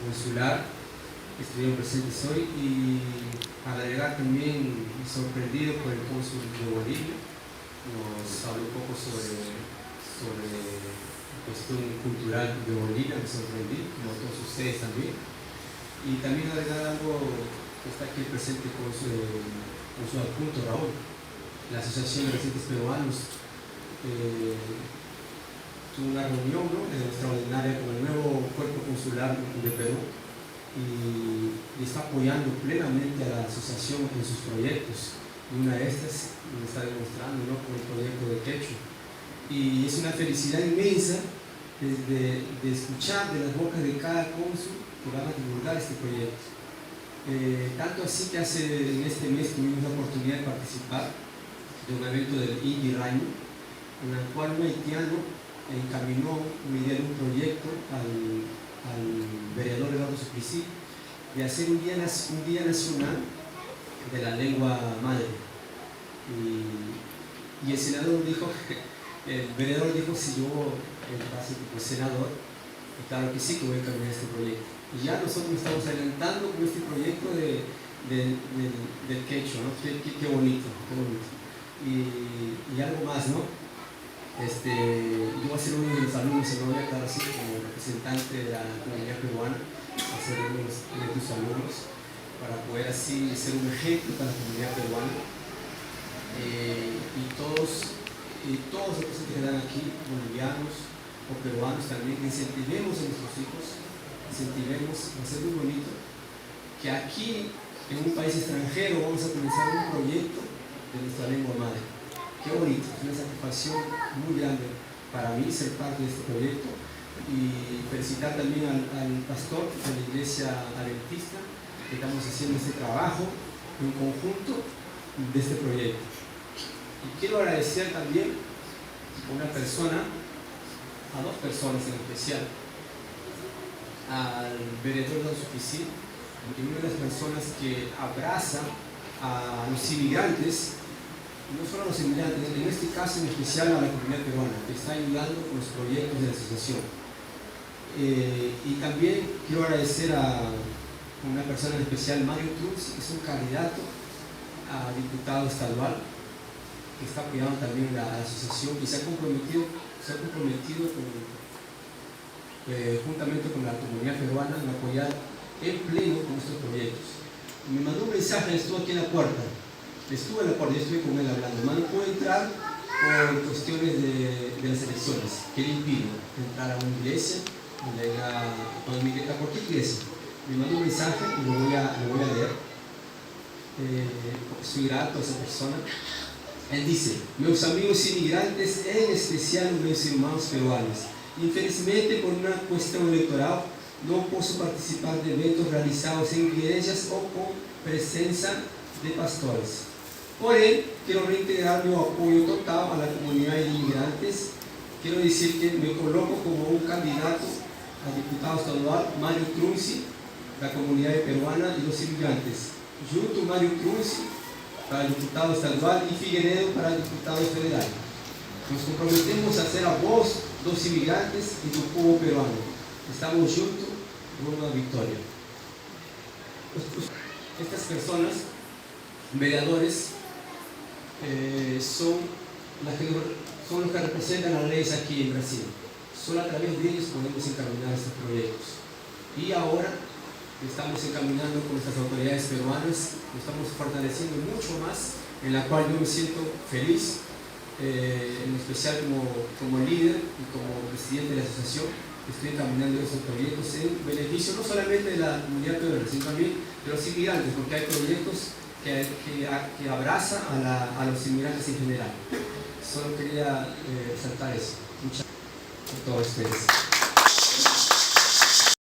consular que estuvieron presentes hoy, y al llegar también sorprendido por el cónsul de Bolivia. Nos habló un poco sobre la cuestión cultural de Bolivia, me sorprendí, como todos ustedes también. Y también agregar algo que está aquí presente con su adjunto Raúl. La Asociación de Residentes Peruanos tuvo una reunión, ¿no?, extraordinaria con el nuevo cuerpo consular de Perú, y está apoyando plenamente a la asociación en sus proyectos. Y una de estas me está demostrando, ¿no?, con el proyecto de Quechua. Y es una felicidad inmensa de escuchar de las bocas de cada cónsul que van a divulgar este proyecto. Tanto así que en este mes tuvimos la oportunidad de participar de un evento del Inti Raymi, en el cual un haitiano encaminó un proyecto al vereador Eduardo Suplicy de hacer un día nacional de la lengua madre. Y el senador dijo, el vereador dijo, si yo entrase como senador, claro que sí que voy a encaminar este proyecto. Y ya nosotros estamos adelantando con este proyecto del quechua, ¿no? Qué bonito, qué bonito. Y algo más, ¿no? Yo voy a ser uno de los alumnos, y no voy a estar así como representante de la comunidad peruana, a ser uno de tus alumnos, para poder así ser un ejemplo para la comunidad peruana. Y todos los que se quedan aquí, bolivianos o peruanos también, incentivemos a nuestros hijos, incentivemos, va a ser muy bonito, que aquí, en un país extranjero, vamos a comenzar un proyecto de nuestra lengua madre. Qué bonito, es una satisfacción muy grande para mí ser parte de este proyecto, y felicitar también al pastor de la iglesia adventista, que estamos haciendo este trabajo en conjunto de este proyecto. Y quiero agradecer también a dos personas en especial, al vereador Eduardo Suplicy, una de las personas que abraza a los inmigrantes, no solo a los inmigrantes, en este caso en especial a la comunidad peruana, que está ayudando con los proyectos de la asociación. Y también quiero agradecer a una persona en especial, Mario Cruz, que es un candidato a diputado estadual, que está apoyando también la asociación, y se ha comprometido juntamente con la comunidad peruana en apoyar en pleno con estos proyectos. Y me mandó un mensaje, estuvo aquí en la puerta. Estuve en la puerta, yo estuve con él hablando. No puedo entrar por cuestiones de las elecciones. ¿Qué le impide entrar a una iglesia? ¿A cualquier iglesia? Me mandó un mensaje y lo voy a leer. Soy grato a esa persona. Él dice: meus amigos inmigrantes, en especial meus hermanos peruanos, infelizmente por una cuestión electoral no puedo participar de eventos realizados en iglesias o con presencia de pastores. Porém, quiero reiterar mi apoyo total a la comunidad de inmigrantes. Quiero decir que me coloco como un candidato a diputado estadual, Mario Cruz, la comunidad peruana y los inmigrantes. Junto Mario Cruz para el diputado estadual y Figueiredo para el diputado federal. Nos comprometemos a ser a voz dos inmigrantes y del pueblo peruano. Estamos juntos rumbo a victoria. Estas personas, vereadores, son los que representan las leyes aquí en Brasil. Solo a través de ellos podemos encaminar estos proyectos. Y ahora estamos encaminando con nuestras autoridades peruanas, nos estamos fortaleciendo mucho más, en la cual yo me siento feliz, en especial como líder y como presidente de la asociación. Estoy encaminando estos proyectos en beneficio no solamente de la comunidad peruana, sino también de los inmigrantes, porque hay proyectos que abrazan a los inmigrantes en general. Solo quería resaltar eso. Muchas gracias a todos ustedes.